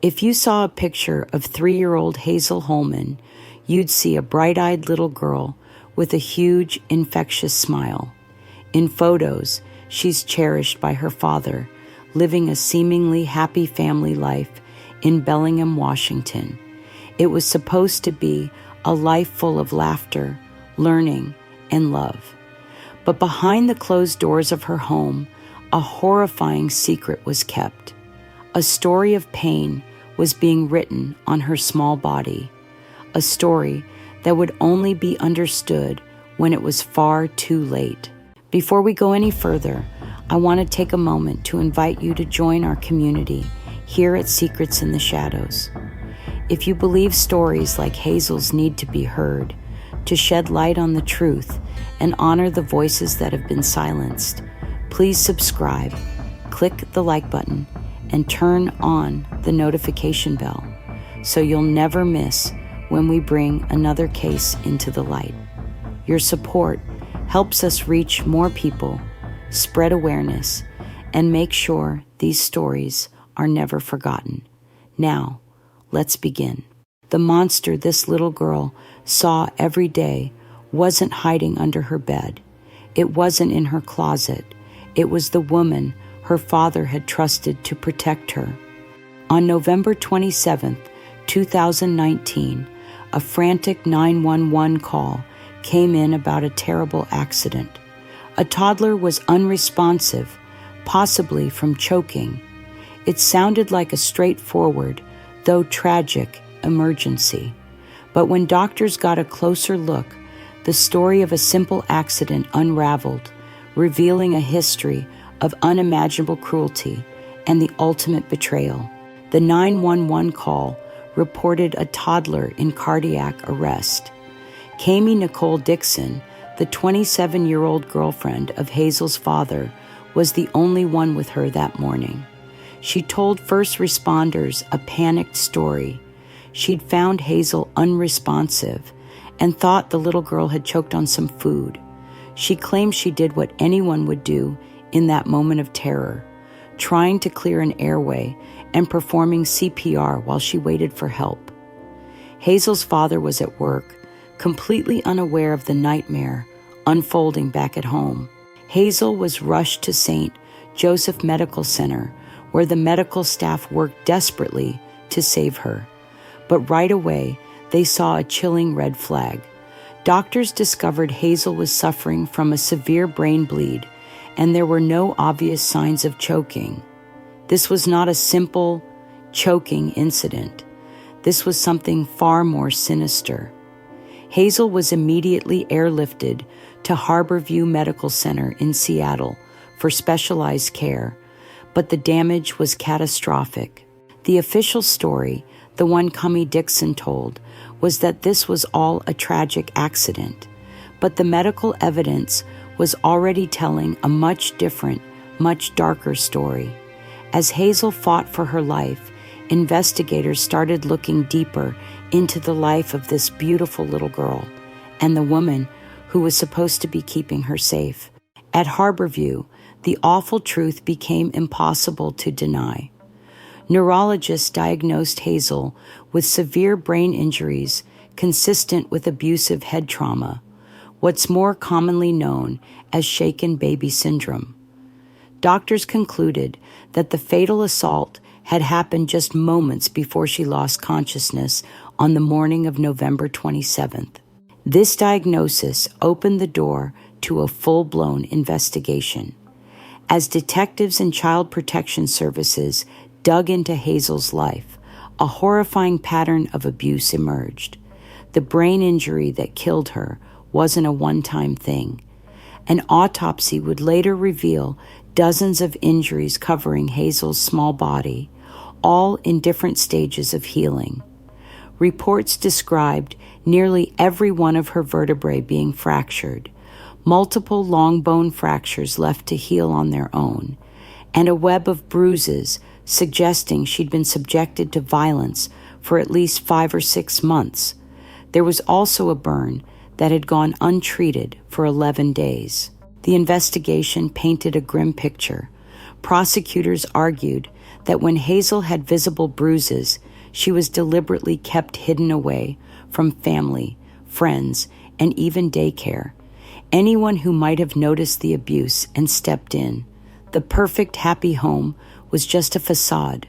If you saw a picture of 3-year-old Hazel Holman, you'd see a bright-eyed little girl with a huge, infectious smile. In photos, she's cherished by her father, living a seemingly happy family life in Bellingham, Washington. It was supposed to be a life full of laughter, learning, and love. But behind the closed doors of her home, a horrifying secret was kept. A story of pain was being written on her small body, a story that would only be understood when it was far too late. Before we go any further, I want to take a moment to invite you to join our community here at Secrets in the Shadows. If you believe stories like Hazel's need to be heard, to shed light on the truth and honor the voices that have been silenced, please subscribe, click the like button, and turn on the notification bell so you'll never miss when we bring another case into the light. Your support helps us reach more people, spread awareness, and make sure these stories are never forgotten. Now, let's begin. The monster this little girl saw every day wasn't hiding under her bed. It wasn't in her closet. It was the woman her father had trusted to protect her. On November 27, 2019, a frantic 911 call came in about a terrible accident. A toddler was unresponsive, possibly from choking. It sounded like a straightforward, though tragic, emergency. But when doctors got a closer look, the story of a simple accident unraveled, revealing a history of unimaginable cruelty and the ultimate betrayal. The 911 call reported a toddler in cardiac arrest. Kamee Dixon, the 27-year-old girlfriend of Hazel's father, was the only one with her that morning. She told first responders a panicked story. She'd found Hazel unresponsive and thought the little girl had choked on some food. She claimed she did what anyone would do in that moment of terror, trying to clear an airway and performing CPR while she waited for help. Hazel's father was at work, completely unaware of the nightmare unfolding back at home. Hazel was rushed to St. Joseph Medical Center, where the medical staff worked desperately to save her. But right away, they saw a chilling red flag. Doctors discovered Hazel was suffering from a severe brain bleed, and there were no obvious signs of choking. This was not a simple choking incident. This was something far more sinister. Hazel was immediately airlifted to Harborview Medical Center in Seattle for specialized care, but the damage was catastrophic. The official story, the one Kamee Dixon told, was that this was all a tragic accident, but the medical evidence was already telling a much different, much darker story. As Hazel fought for her life, investigators started looking deeper into the life of this beautiful little girl and the woman who was supposed to be keeping her safe. At Harborview, the awful truth became impossible to deny. Neurologists diagnosed Hazel with severe brain injuries consistent with abusive head trauma, what's more commonly known as shaken baby syndrome. Doctors concluded that the fatal assault had happened just moments before she lost consciousness on the morning of November 27th. This diagnosis opened the door to a full-blown investigation. As detectives and child protection services dug into Hazel's life, a horrifying pattern of abuse emerged. The brain injury that killed her wasn't a one-time thing. An autopsy would later reveal dozens of injuries covering Hazel's small body, all in different stages of healing. Reports described nearly every one of her vertebrae being fractured, multiple long bone fractures left to heal on their own, and a web of bruises suggesting she'd been subjected to violence for at least 5 or 6 months. There was also a burn that had gone untreated for 11 days. The investigation painted a grim picture. Prosecutors argued that when Hazel had visible bruises, she was deliberately kept hidden away from family, friends, and even daycare. Anyone who might have noticed the abuse and stepped in. The perfect happy home was just a facade,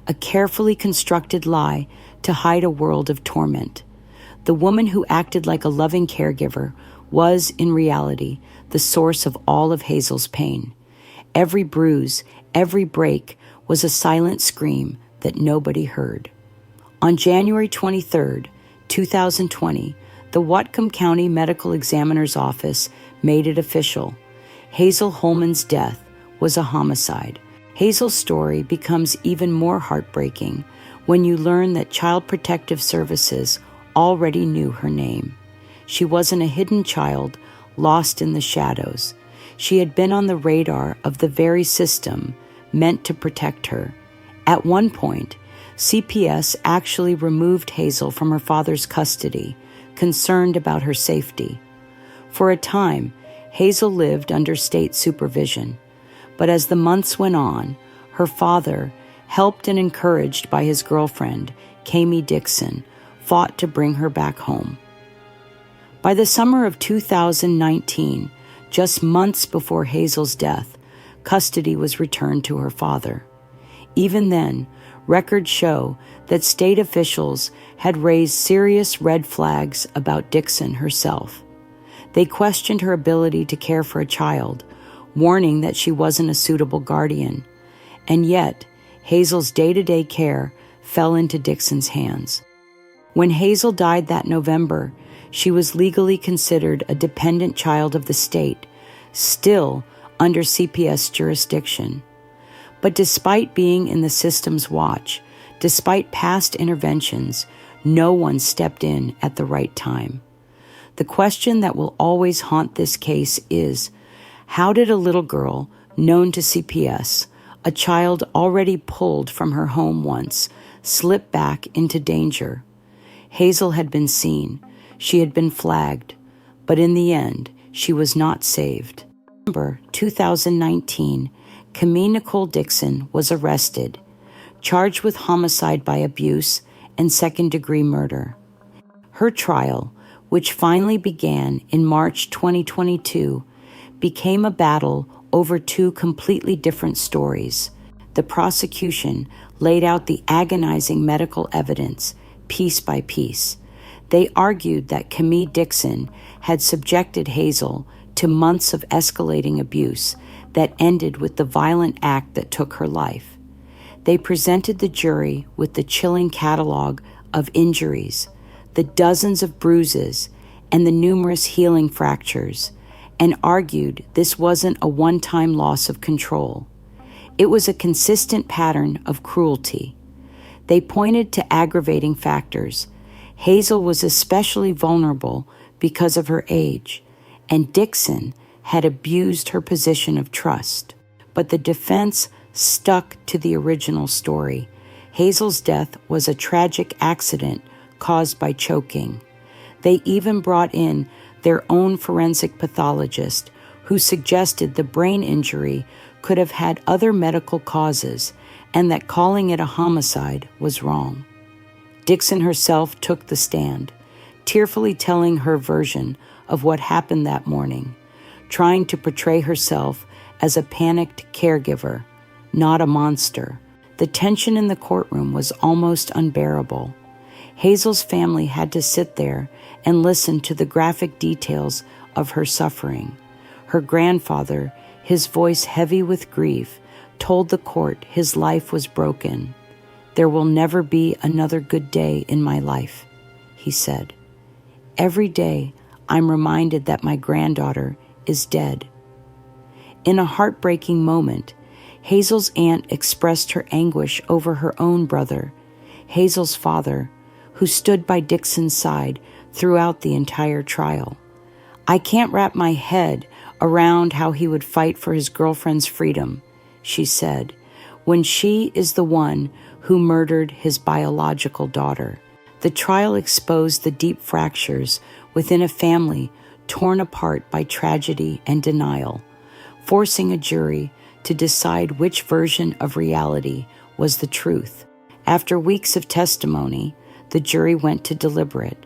a carefully constructed lie to hide a world of torment. The woman who acted like a loving caregiver was, in reality, the source of all of Hazel's pain. Every bruise, every break was a silent scream that nobody heard. On January 23, 2020, the Whatcom County Medical Examiner's Office made it official. Hazel Holman's death was a homicide. Hazel's story becomes even more heartbreaking when you learn that Child Protective Services already knew her name. She wasn't a hidden child lost in the shadows. She had been on the radar of the very system meant to protect her. At one point, CPS actually removed Hazel from her father's custody, concerned about her safety. For a time, Hazel lived under state supervision, but as the months went on, her father, helped and encouraged by his girlfriend, Kamee Dixon, fought to bring her back home. By the summer of 2019, just months before Hazel's death, custody was returned to her father. Even then, records show that state officials had raised serious red flags about Dixon herself. They questioned her ability to care for a child, warning that she wasn't a suitable guardian. And yet, Hazel's day-to-day care fell into Dixon's hands. When Hazel died that November, she was legally considered a dependent child of the state, still under CPS jurisdiction. But despite being in the system's watch, despite past interventions, no one stepped in at the right time. The question that will always haunt this case is, how did a little girl, known to CPS, a child already pulled from her home once, slip back into danger? Hazel had been seen. She had been flagged. But in the end, she was not saved. In December 2019, Kamee Dixon was arrested, charged with homicide by abuse and second-degree murder. Her trial, which finally began in March 2022, became a battle over two completely different stories. The prosecution laid out the agonizing medical evidence piece by piece. They argued that Kamee Dixon had subjected Hazel to months of escalating abuse that ended with the violent act that took her life. They presented the jury with the chilling catalog of injuries, the dozens of bruises, and the numerous healing fractures, and argued this wasn't a one-time loss of control. It was a consistent pattern of cruelty. They pointed to aggravating factors. Hazel was especially vulnerable because of her age, and Dixon had abused her position of trust. But the defense stuck to the original story. Hazel's death was a tragic accident caused by choking. They even brought in their own forensic pathologist, who suggested the brain injury could have had other medical causes and that calling it a homicide was wrong. Dixon herself took the stand, tearfully telling her version of what happened that morning, trying to portray herself as a panicked caregiver, not a monster. The tension in the courtroom was almost unbearable. Hazel's family had to sit there and listen to the graphic details of her suffering. Her grandfather, his voice heavy with grief, told the court his life was broken. "There will never be another good day in my life," he said. "Every day I'm reminded that my granddaughter is dead." In a heartbreaking moment, Hazel's aunt expressed her anguish over her own brother, Hazel's father, who stood by Dixon's side throughout the entire trial. "I can't wrap my head around how he would fight for his girlfriend's freedom," she said, "when she is the one who murdered his biological daughter." The trial exposed the deep fractures within a family torn apart by tragedy and denial, forcing a jury to decide which version of reality was the truth. After weeks of testimony, the jury went to deliberate.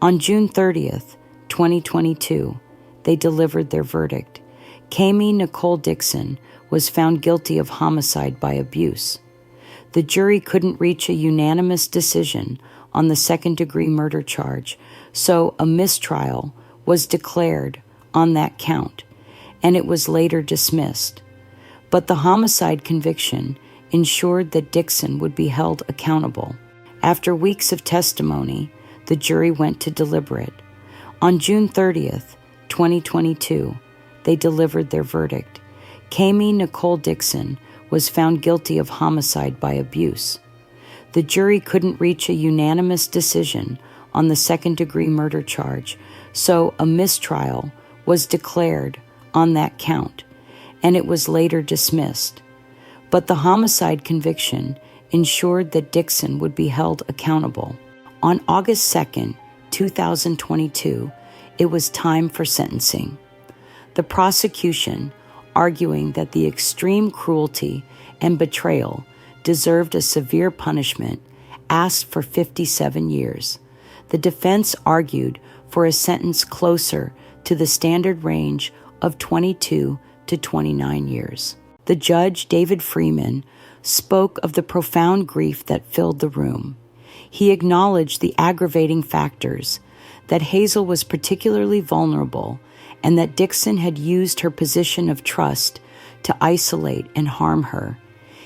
On June 30th, 2022, they delivered their verdict. Kamee Dixon was found guilty of homicide by abuse. The jury couldn't reach a unanimous decision on the second-degree murder charge, so a mistrial was declared on that count, and it was later dismissed. But the homicide conviction ensured that Dixon would be held accountable. After weeks of testimony, the jury went to deliberate. On June 30th, 2022, they delivered their verdict. Kamee Dixon was found guilty of homicide by abuse. The jury couldn't reach a unanimous decision on the second-degree murder charge, so a mistrial was declared on that count, and it was later dismissed. But the homicide conviction ensured that Dixon would be held accountable. On August 2nd, 2022, it was time for sentencing. The prosecution, arguing that the extreme cruelty and betrayal deserved a severe punishment, asked for 57 years. The defense argued for a sentence closer to the standard range of 22 to 29 years. The judge, David Freeman, spoke of the profound grief that filled the room. He acknowledged the aggravating factors, that Hazel was particularly vulnerable, and that Dixon had used her position of trust to isolate and harm her.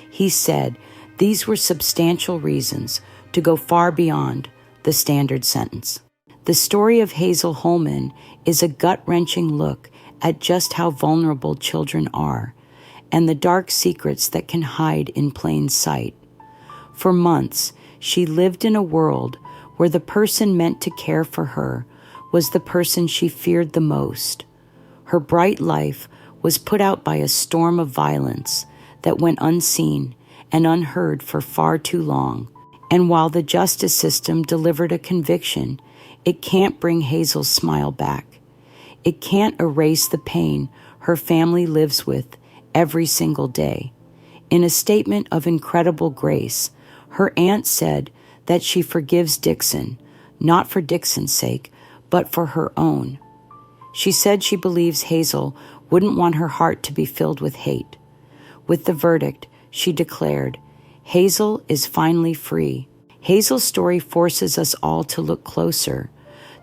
He said these were substantial reasons to go far beyond the standard sentence. The story of Hazel Holman is a gut-wrenching look at just how vulnerable children are and the dark secrets that can hide in plain sight. For months, she lived in a world where the person meant to care for her was the person she feared the most. Her bright life was put out by a storm of violence that went unseen and unheard for far too long. And while the justice system delivered a conviction, it can't bring Hazel's smile back. It can't erase the pain her family lives with every single day. In a statement of incredible grace, her aunt said that she forgives Dixon, not for Dixon's sake, but for her own. She said she believes Hazel wouldn't want her heart to be filled with hate. With the verdict, she declared, "Hazel is finally free." Hazel's story forces us all to look closer,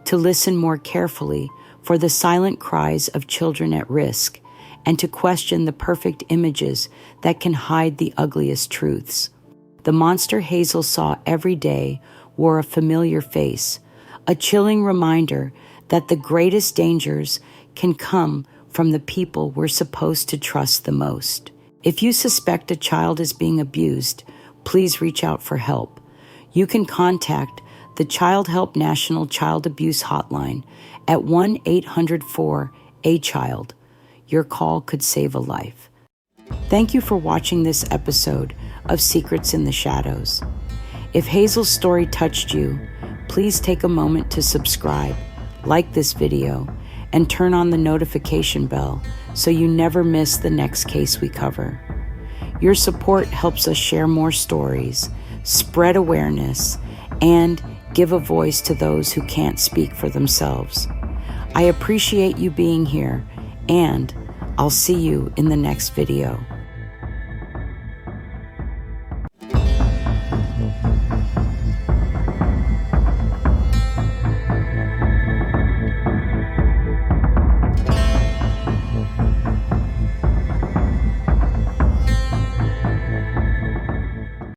to listen more carefully for the silent cries of children at risk, and to question the perfect images that can hide the ugliest truths. The monster Hazel saw every day wore a familiar face, a chilling reminder that the greatest dangers can come from the people we're supposed to trust the most. If you suspect a child is being abused, please reach out for help. You can contact the Child Help National Child Abuse Hotline at 1-800-4-A-CHILD. Your call could save a life. Thank you for watching this episode of Secrets in the Shadows. If Hazel's story touched you, please take a moment to subscribe, like this video, and turn on the notification bell so you never miss the next case we cover. Your support helps us share more stories, spread awareness, and give a voice to those who can't speak for themselves. I appreciate you being here, and I'll see you in the next video.